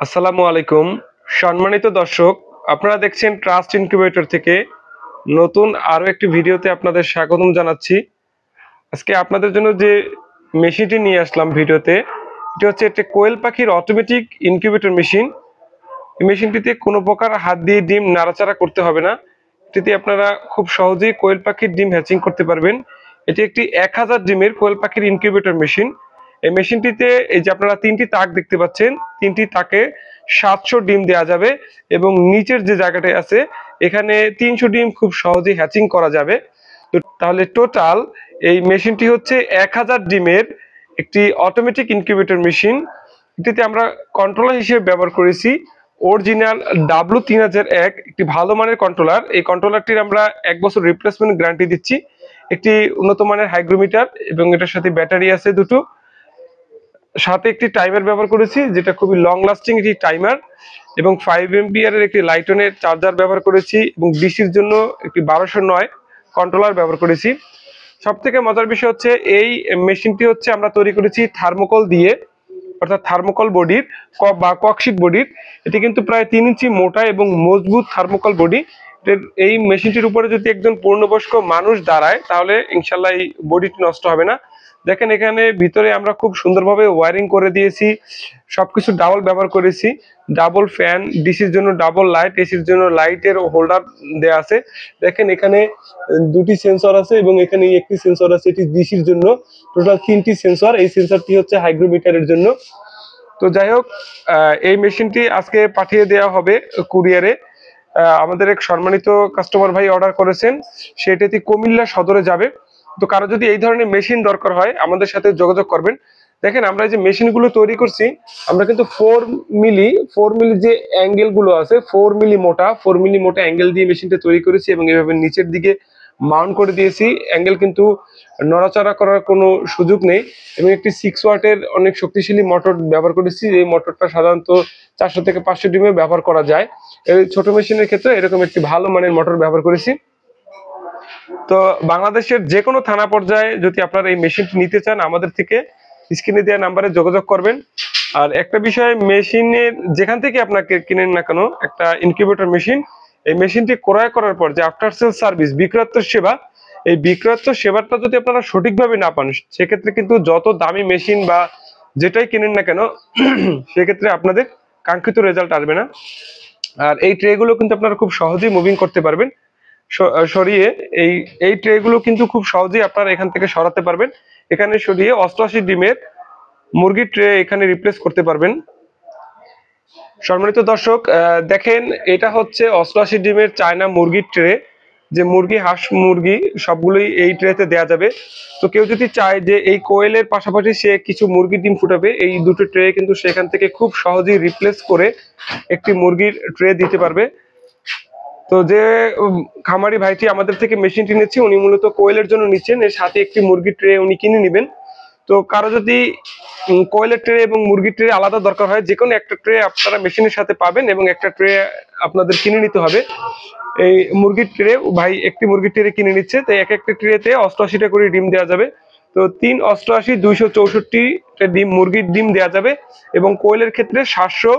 আসসালামু আলাইকুম। সম্মানিত দর্শক, আপনারা দেখছেন ট্রাস্ট ইনকিউবেটর থেকে নতুন আরো একটি ভিডিওতে আপনাদের স্বাগতম জানাচ্ছি। আজকে আপনাদের জন্য যে মেশিনটি নিয়ে আসলাম ভিডিওতে, এটি হচ্ছে একটি কোয়েল পাখির অটোমেটিক ইনকিউবেটর মেশিন। এই মেশিনটিতে কোনো প্রকার হাত দিয়ে ডিম নাড়াচাড়া করতে হবে না। এটিতে আপনারা খুব সহজেই কোয়েল পাখির ডিম হ্যাচিং করতে পারবেন। এটি একটি 1000 ডিমের কোয়েল পাখির ইনকিউবেটর মেশিন। এই মেশিনটিতে এই যে আপনারা তিনটি তাক দেখতে পাচ্ছেন, তিনটি তাকে 700 ডিম দেওয়া যাবে এবং নিচের যে জায়গাটা আছে এখানে 300 ডিম খুব সহজেই হ্যাচিং করা যাবে। তো তাহলে টোটাল এই মেশিনটি হচ্ছে 1000 ডিমের একটি অটোমেটিক ইনকিউবেটর মেশিন। এটিতে আমরা কন্ট্রোলার হিসেবে ব্যবহার করেছি অরিজিনাল W3001, একটি ভালো মানের কন্ট্রোলার। এই কন্ট্রোলারটির আমরা 1 বছর রিপ্লেসমেন্ট গ্যারান্টি দিচ্ছি। একটি উন্নত মানের হাইগ্রোমিটার এবং এটার সাথে ব্যাটারি আছে দুটো, সাথে একটি টাইমার ব্যবহার করেছি যেটা খুবই লং লাস্টিং একটি টাইমার, এবং 5 এমপিআর এর একটি লাইটনের চার্জার ব্যবহার করেছি এবং ডিসির জন্য একটি 1209 কন্ট্রোলার ব্যবহার করেছি। সব থেকে মজার বিষয় হচ্ছে এই মেশিনটি হচ্ছে আমরা তৈরি করেছি থার্মোকল দিয়ে, অর্থাৎ থার্মোকল বডির বা ককশিট বডির। এটি কিন্তু প্রায় 3 ইঞ্চি মোটা এবং মজবুত থার্মোকল বডি। এই মেশিনটির উপরে যদি একজন পূর্ণবয়স্ক মানুষ দাঁড়ায় তাহলে ইনশাল্লাহ এই বডিটি নষ্ট হবে না। দেখেন এখানে ভিতরে আমরা খুব সুন্দরভাবে ওয়্যারিং করে দিয়েছি, সবকিছু ডাবল ব্যবহার করেছি। ডাবল ফ্যান, ডিসির জন্য ডাবল লাইট, এসির জন্য লাইটের হোল্ডার দেয়া আছে। দেখেন এখানে দুটি সেন্সর আছে এবং এখানে একটি সেন্সর আছে, এটি ডিসির জন্য। টোটাল 3টি সেন্সর। এই সেন্সরটি হচ্ছে হাইগ্রোমিটারের জন্য। তো যাই হোক, এই মেশিনটি আজকে পাঠিয়ে দেওয়া হবে কুরিয়ারে। আমাদের এক সম্মানিত কাস্টমার ভাই অর্ডার করেছেন, সেটাতে কুমিল্লা সদরে যাবে। তো কারো যদি এই ধরনের মেশিন দরকার হয় আমাদের সাথে যোগাযোগ করবেন। দেখেন আমরা যে মেশিনগুলো তৈরি করছি, আমরা কিন্তু 4 মিলি যে অ্যাঙ্গেল গুলো আছে, 4 মিলি মোটা অ্যাঙ্গেল দিয়ে মেশিনটা তৈরি করেছি এবং এভাবে নিচের দিকে মাউন্ট করে দিয়েছি। অ্যাঙ্গেল কিন্তু নড়াচড়া করার কোনো সুযোগ নেই এবং একটি 6 ওয়াটের অনেক শক্তিশালী মোটর ব্যবহার করেছি। এই মোটরটা সাধারণত 400 থেকে 500 ডিমে ব্যবহার করা যায়। এই ছোট মেশিনের ক্ষেত্রে এরকম একটি ভালো মানের মোটর ব্যবহার করেছি। তো বাংলাদেশের যে কোনো থানা পর্যায়ে যদি আপনারা এই মেশিনটি নিতে চান আমাদের থেকে স্ক্রিনে দেওয়া নাম্বারে যোগাযোগ করবেন। আর একটা বিষয়, মেশিনের যেখান থেকে আপনাকে কিনেন না কেন একটা ইনকিউবেটর মেশিন, এই মেশিনটি ক্রয় করার পর যে আফটার সেল সার্ভিস, বিক্রয়োত্তর সেবা, এই বিক্রয়োত্তর সেবাটা যদি আপনারা সঠিকভাবে না পান সেক্ষেত্রে কিন্তু যত দামি মেশিন বা যেটাই কিনেন না কেন সেক্ষেত্রে আপনাদের কাঙ্ক্ষিত রেজাল্ট আসবে না। আর এই ট্রেগুলো কিন্তু আপনারা খুব সহজেই মুভিং করতে পারবেন সরিয়ে। এই ট্রেগুলো কিন্তু খুব সহজেই আপনারা এখান থেকে সরাতে পারবেন। এখানে সরিয়ে 88 ডিমের মুরগির ট্রে এখানে রিপ্লেস করতে পারবেন। সম্মানিত দর্শক, দেখেন এটা হচ্ছে 88 ডিমের চায়না মুরগির ট্রে। যে মুরগি, হাঁস মুরগি সবগুলোই এই ট্রেতে দেয়া যাবে। তো কেউ যদি চায় যে এই কোয়েলের পাশাপাশি সে কিছু মুরগির ডিম ফুটাবে, এই দুটো ট্রে কিন্তু সেখান থেকে খুব সহজেই রিপ্লেস করে একটি মুরগির ট্রে দিতে পারবে। তো যে খামারি ভাইটি আমাদের থেকে মেশিনটি নিচ্ছে উনি মূলত কোয়েলের জন্য নিচ্ছেন, এর সাথে একটি মুরগির ট্রে উনি কিনে নেবেন। তো কারো যদি কোয়েলের ট্রে এবং মুরগির ট্রে আলাদা দরকার হয়, যে কোনো একটা ট্রে আপনারা মেশিনের সাথে পাবেন এবং একটা ট্রে আপনাদের কিনে নিতে হবে। এই মুরগির ট্রে ভাই একটি মুরগির ট্রে কিনে নিচ্ছে, তো এক একটা ট্রেতে 88টা করে ডিম দেওয়া যাবে। তো 3 88 264টা ডিম, মুরগির ডিম দেওয়া যাবে। এবং কোয়েলের ক্ষেত্রে 700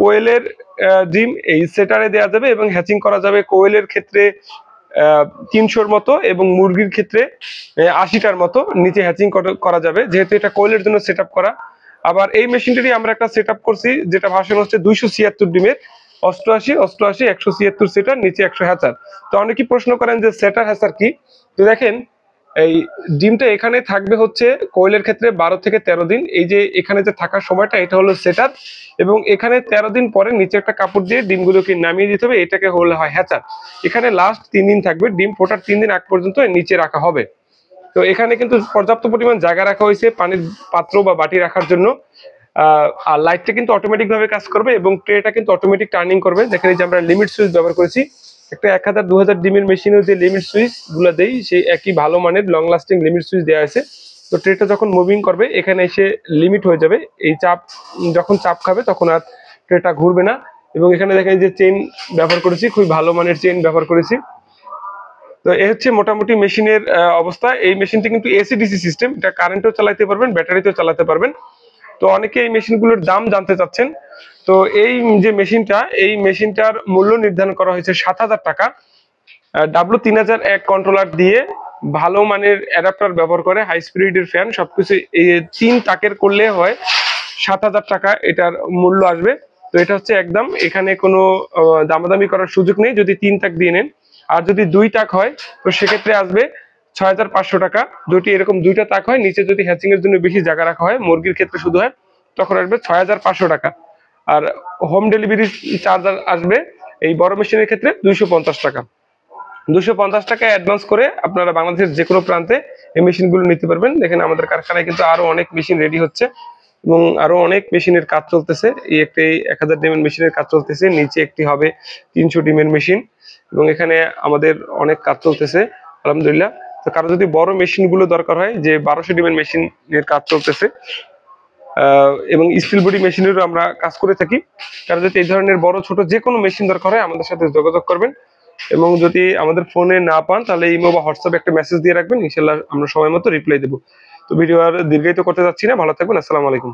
কোয়েলের ডিম এই সেটারে দেওয়া যাবে এবং হ্যাচিং করা যাবে কোয়েলের ক্ষেত্রে 300-র মতো এবং মুরগির ক্ষেত্রে 80টার মতো নিচে হ্যাচিং করা যাবে, যেহেতু এটা কোয়েলের জন্য সেট করা। আবার এই মেশিনটি আমরা একটা সেট করছি যেটা ভার্সন হচ্ছে 276 ডিমের, 88 88 176 সেটার, নিচে 100 হ্যাচার। তো অনেকেই প্রশ্ন করেন যে সেটার হ্যাচার কি। তো দেখেন এই ডিমটা এখানে থাকবে হচ্ছে কোয়েলের ক্ষেত্রে 12 থেকে 13 দিন। এই যে এখানে যে থাকার সময়টা এটা হলো সেটার, এবং এখানে 13 দিন পরে নিচে একটা কাপড় দিয়ে ডিমগুলোকে নামিয়ে দিতে হবে, এটাকে হলে হয় হ্যাচার। এখানে লাস্ট 3 দিন থাকবে, ডিম ফোটার 3 দিন আগ পর্যন্ত নিচে রাখা হবে। তো এখানে কিন্তু পর্যাপ্ত পরিমাণ জায়গা রাখা হয়েছে পানির পাত্র বা বাটি রাখার জন্য। আর লাইটটা কিন্তু অটোমেটিক ভাবে কাজ করবে এবং ট্রেটা কিন্তু অটোমেটিক টার্নিং করবে। দেখেন এই যে আমরা লিমিট সুইচ ব্যবহার করেছি, একটা 1000 2000 ডিমের মেশিনেও যে লিমিট সুইচ গুলো দেই সেই একই ভালো মানের লং লাস্টিং লিমিট সুইচ দেওয়া আছে। তো ট্রেটা যখন মুভিং করবে এখানে এসে লিমিট হয়ে যাবে, এই চাপ যখন চাপ খাবে তখন আর ট্রেটা ঘুরবে না। এবং এখানে দেখেন যে চেইন ব্যবহার করেছি, খুবই ভালো মানের চেইন ব্যবহার করেছি। তো এই হচ্ছে মোটামুটি মেশিনের অবস্থা। এই মেশিনটি কিন্তু এসি ডিসি সিস্টেম, এটা কারেন্টেও চালাতে পারবেন, ব্যাটারিতেও চালাতে পারবেন। তো অনেকে এই মেশিনগুলোর দাম জানতে চাচ্ছেন। তো এই যে মেশিনটা, এই মেশিনটার মূল্য নির্ধারণ করা হয়েছে 7,000 টাকা। W3001 কন্ট্রোলার দিয়ে ভালো মানের অ্যাডাপ্টার ব্যবহার করে হাই স্পিডের ফ্যান সবকিছু এই 3 তাকের করলে হয় 7,000 টাকা এটার মূল্য আসবে। তো এটা হচ্ছে একদম, এখানে কোনো দামাদামি করার সুযোগ নেই যদি 3 তাক দিয়ে নেন। আর যদি 2 তাক হয় তো সেক্ষেত্রে আসবে 6,500 টাকা। যদি এরকম 2টা তাক হয়, নিচে যদি হ্যাচিং এর জন্য বেশি জায়গা রাখা হয়, মুরগির ক্ষেত্রে শুধু হয়, তখন আসবে 6,500 টাকা। আর হোম ডেলিভারি চার্জ আসবে এই বড় মেশিনের ক্ষেত্রে 250 টাকা। 250 টাকা অ্যাডভান্স করে আপনারা বাংলাদেশের যে কোনো প্রান্তে এই মেশিনগুলো নিতে পারবেন। দেখেন আমাদের কারখানায় কিন্তু আরো অনেক মেশিন রেডি হচ্ছে এবং আরো অনেক মেশিনের কাজ চলতেছে। এই একটি 1000 ডিমের মেশিনের কাজ চলতেছে, নিচে একটি হবে 300 ডিমের মেশিন, এবং এখানে আমাদের অনেক কাজ চলতেছে আলহামদুলিল্লাহ। তো কারো যদি বড় মেশিনগুলো দরকার হয়, যে 1200 ডিমের মেশিনের কাজ চলতেছে, এবং স্টিল বডি মেশিনেরও আমরা কাজ করে থাকি। কারো যদি এই ধরনের বড় ছোট যে কোনো মেশিন দরকার হয় আমাদের সাথে যোগাযোগ করবেন, এবং যদি আমাদের ফোনে না পান তাহলে ইমো বা হোয়াটসঅ্যাপে একটা মেসেজ দিয়ে রাখবেন, ইনশাল্লাহ আমরা সময় মতো রিপ্লাই দেবো। তো ভিডিও আর দীর্ঘায়িত করতে যাচ্ছি না, ভালো থাকবেন, আসসালামু আলাইকুম।